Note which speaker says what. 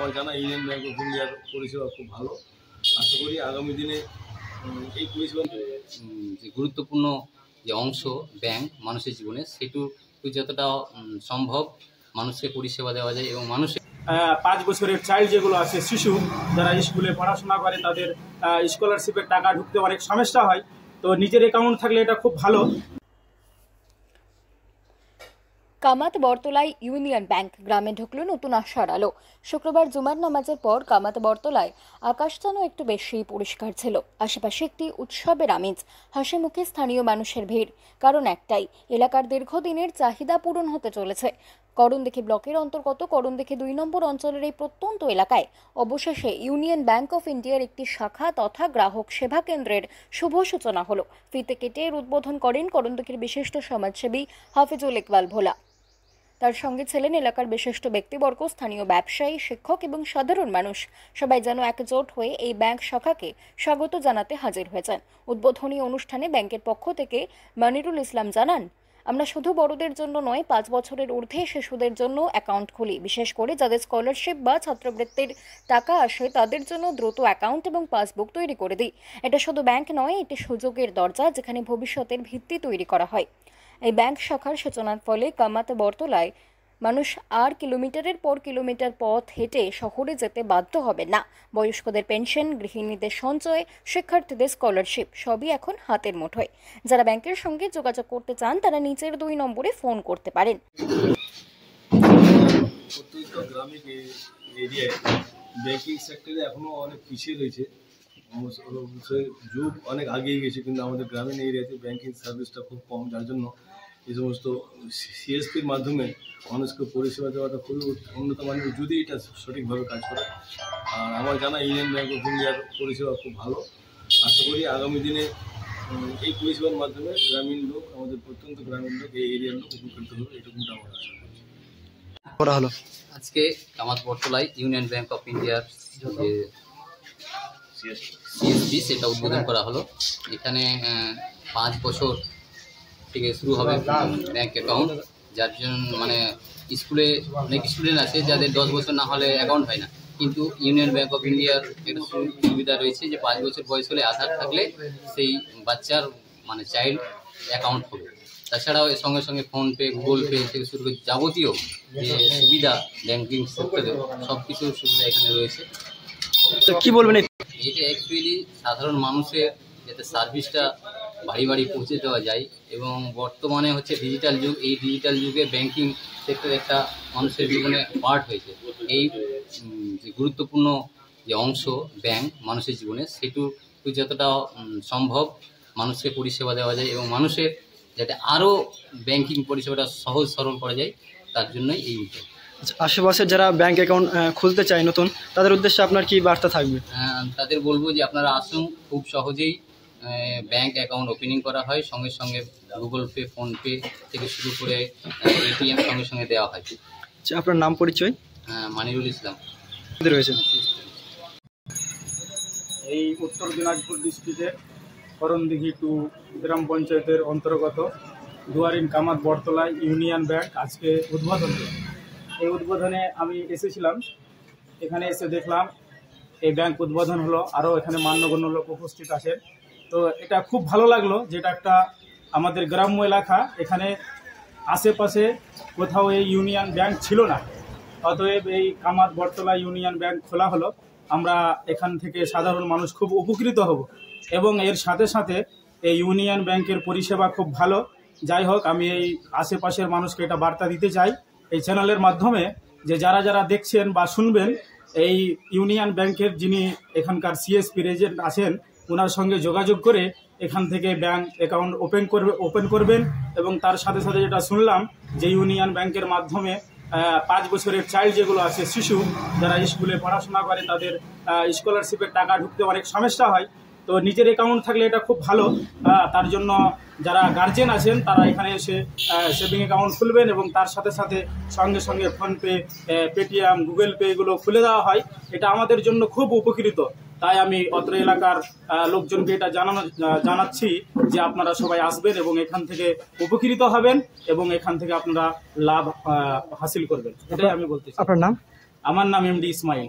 Speaker 1: আমার জানা union bank of ইন্ডিয়ার পরিষেবা খুব ভালো। আশা করি আগামী দিনে এই পরিষেবা
Speaker 2: যে গুরুত্বপূর্ণ যে অংশ ব্যাংক মানুষের জীবনে, সেটুকু যতটা সম্ভব মানুষকে পরিষেবা দেওয়া যায় এবং মানুষের
Speaker 3: 5 বছরের চাইল্ড যেগুলো আছে, শিশু যারা স্কুলে পড়াশোনা করে, তাদের স্কলারশিপের টাকা ঢুকতে অনেক সমস্যা হয়। তো নিজের অ্যাকাউন্ট থাকলে এটা খুব ভালো।
Speaker 4: কামাত বরতলায় ইউনিয়ন ব্যাংক গ্রামে ঢুকলো নতুন আশার আলো। শুক্রবার জুমার নামাজের পর কামাত বরতলায় আকাশ যেন একটু বেশি পরিষ্কার ছিল। আশেপাশে একটি উৎসবের আমেজ, হাসি মুখে স্থানীয় মানুষের ভিড়। কারণ একটাই, এলাকার দীর্ঘদিনের চাহিদা পূরণ হতে চলেছে। করণদিঘি ব্লকের অন্তর্গত করণদিঘি 2 নম্বর অঞ্চলের এই প্রত্যন্ত এলাকায় অবশেষে ইউনিয়ন ব্যাংক অফ ইন্ডিয়ার একটি শাখা তথা গ্রাহক সেবা কেন্দ্রের শুভ সূচনা হলো। ফিতে কেটে এর উদ্বোধন করেন করণদিঘির বিশিষ্ট সমাজসেবী হাফিজুল ইকবাল ভোলা। তার সঙ্গে ছিলেন এলাকার বিশিষ্ট ব্যক্তিবর্গ, স্থানীয় ব্যবসায়ী, শিক্ষক এবং সাধারণ মানুষ। সবাই যেন একজোট হয়ে এই ব্যাংক শাখাকে স্বাগত জানাতে হাজির হয়েছেন। উদ্বোধনী অনুষ্ঠানে ব্যাংকের পক্ষ থেকে মনিরুল ইসলাম জানান, আমরা শুধু বড়দের জন্য নয়, 5 বছরের ঊর্ধ্বে শিশুদের জন্য অ্যাকাউন্ট খুলি। বিশেষ করে যাদের স্কলারশিপ বা ছাত্রবৃত্তির টাকা আসে তাদের জন্য দ্রুত অ্যাকাউন্ট এবং পাসবুক তৈরি করে দিই। এটা শুধু ব্যাংক নয়, এটি সুযোগের দরজা যেখানে ভবিষ্যতের ভিত্তি তৈরি করা হয়। এই ব্যাংক শাখার সূচনার ফলে কামাত বরতলায় মানুষ আর কিলোমিটারের পর কিলোমিটার পথ হেঁটে শহরে যেতে বাধ্য হবে না। বয়স্কদের পেনশন, গৃহিণীদের সঞ্চয়, শিক্ষার্থীদের স্কলারশিপ সবই এখন হাতের মুঠোয়। যারা ব্যাংকের সঙ্গে যোগাযোগ করতে চান তারা নিচের 2 নম্বরে ফোন করতে পারেন।
Speaker 1: গ্রামীণ এরিয়ায় ব্যাংকিং সেক্টরে এখনো অনেক পিছিয়ে রয়েছে। যুগ অনেক আগিয়ে গেছে, কিন্তু আমাদের গ্রামীণ এরিয়াতে ব্যাংকিং সার্ভিসটা খুব কম, যার জন্য এই সমস্ত সিএসপির মাধ্যমে মানুষকে পরিষেবা দেওয়াটা খুবই উন্নত মানের, যদি এটা সঠিকভাবে কাজ করে। আর আমার জানা ইউনিয়ন ব্যাংক অফ ইন্ডিয়ার পরিষেবা খুব ভালো। আশা করি আগামী দিনে এই পরিষেবার মাধ্যমে গ্রামীণ লোক, আমাদের প্রত্যন্ত গ্রামীণ লোক, এই এরিয়ার লোক উপকৃত হবে, এটুকুটা আমরা আশা করছি।
Speaker 2: করা হলো আজকে কামাত বরতলায় ইউনিয়ন ব্যাংক অফ ইন্ডিয়ার যে সিএসপি, সেটা উদ্বোধন করা হলো। এখানে 5 বছর থেকে শুরু হবে ব্যাংক অ্যাকাউন্ট, যার জন্য স্কুলে অনেক স্টুডেন্ট আছে যাদের 10 বছর না হলে অ্যাকাউন্ট হয় না, কিন্তু ইউনিয়ন ব্যাংক অফ ইন্ডিয়ার একটা সুবিধা রয়েছে যে 5 বছর বয়স হলে আধার থাকলে সেই বাচ্চার চাইল্ড অ্যাকাউন্ট হবে। তাছাড়াও এর সঙ্গে সঙ্গে ফোনপে, গুগল পে থেকে শুরু করে যাবতীয় যে সুবিধা ব্যাংকিং সেক্টরে, সব কিছুর সুবিধা এখানে রয়েছে।
Speaker 5: কি বলবেন?
Speaker 2: এটা অ্যাকচুয়ালি সাধারণ মানুষের যাতে সার্ভিসটা বাড়ি বাড়ি পৌঁছে দেওয়া যায়, এবং বর্তমানে হচ্ছে ডিজিটাল যুগ। এই ডিজিটাল যুগে ব্যাংকিং সেক্টর একটা মানুষের জীবনে পার্ট হয়েছে। এই যে গুরুত্বপূর্ণ যে অংশ ব্যাংক মানুষের জীবনে, সেটুকু যতটা সম্ভব মানুষকে পরিষেবা দেওয়া যায় এবং মানুষের যাতে আরও ব্যাংকিং পরিষেবাটা সহজ সরল করা যায়, তার জন্যই এই উদ্যোগ।
Speaker 5: আশেপাশের যারা ব্যাংক অ্যাকাউন্ট খুলতে চায় নতুন, তাদের উদ্দেশ্যে আপনার কি বার্তা থাকবে?
Speaker 2: তাদের বলবো যে আপনারা আসুন, খুব সহজেই ব্যাংক অ্যাকাউন্ট ওপেনিং করা হয়। সঙ্গে সঙ্গে গুগল পে, ফোনপে থেকে শুরু করে এটিএম সঙ্গে সঙ্গে দেওয়া হয়।
Speaker 5: আপনার নাম, পরিচয়?
Speaker 2: মনিরুল ইসলাম
Speaker 5: রয়েছে।
Speaker 3: এই উত্তর দিনাজপুর ডিস্ট্রিক্টের করণদিঘি 2 গ্রাম পঞ্চায়েতের অন্তর্গত দুয়ারিন কামাত বরতলায় ইউনিয়ন ব্যাংক আজকে উদ্বোধন। এই উদ্বোধনে আমি এসেছিলাম, এখানে এসে দেখলাম এই ব্যাংক উদ্বোধন হলো, আরও এখানে মান্যগণ্য লোক উপস্থিত আছেন। তো এটা খুব ভালো লাগলো, যেটা একটা আমাদের গ্রাম্য এলাকা, এখানে আশেপাশে কোথাও এই ইউনিয়ন ব্যাংক ছিল না। অতএব এই কামাত বরতলা ইউনিয়ন ব্যাংক খোলা হলো, আমরা এখান থেকে সাধারণ মানুষ খুব উপকৃত হব, এবং এর সাথে সাথে এই ইউনিয়ন ব্যাংকের পরিষেবা খুব ভালো। যাই হোক, আমি এই আশেপাশের মানুষকে এটা বার্তা দিতে চাই এই চ্যানেলের মাধ্যমে, যে যারা যারা দেখছেন বা শুনবেন, এই ইউনিয়ন ব্যাংকের যিনি এখানকার সিএসপি এজেন্ট আছেন, ওনার সঙ্গে যোগাযোগ করে এখান থেকে ব্যাংক অ্যাকাউন্ট ওপেন করবেন। এবং তার সাথে সাথে যেটা শুনলাম যে ইউনিয়ন ব্যাংকের মাধ্যমে 5 বছরের চাইল্ড যেগুলো আছে, শিশু যারা স্কুলে পড়াশোনা করে, তাদের স্কলারশিপের টাকা ঢুকতে অনেক সমস্যা হয়। তো নিজের অ্যাকাউন্ট থাকলে এটা খুব ভালো। তার জন্য যারা গার্জেন আছেন তারা এখানে এসে সেভিং অ্যাকাউন্ট খুলবেন, এবং তার সাথে সাথে সঙ্গে সঙ্গে ফোনপে, পেটিএম, গুগল পে এগুলো খুলে দেওয়া হয়। এটা আমাদের জন্য খুব উপকৃত। তাই আমি অত্র এলাকার লোকজনকে এটা জানাচ্ছি যে আপনারা সবাই আসবেন এবং এখান থেকে উপকৃত হবেন এবং এখান থেকে আপনারা লাভ হাসিল করবেন। এটাই আমি বলতে চাই।
Speaker 5: আপনার নাম?
Speaker 3: আমার নাম এমডি ইসমাইল।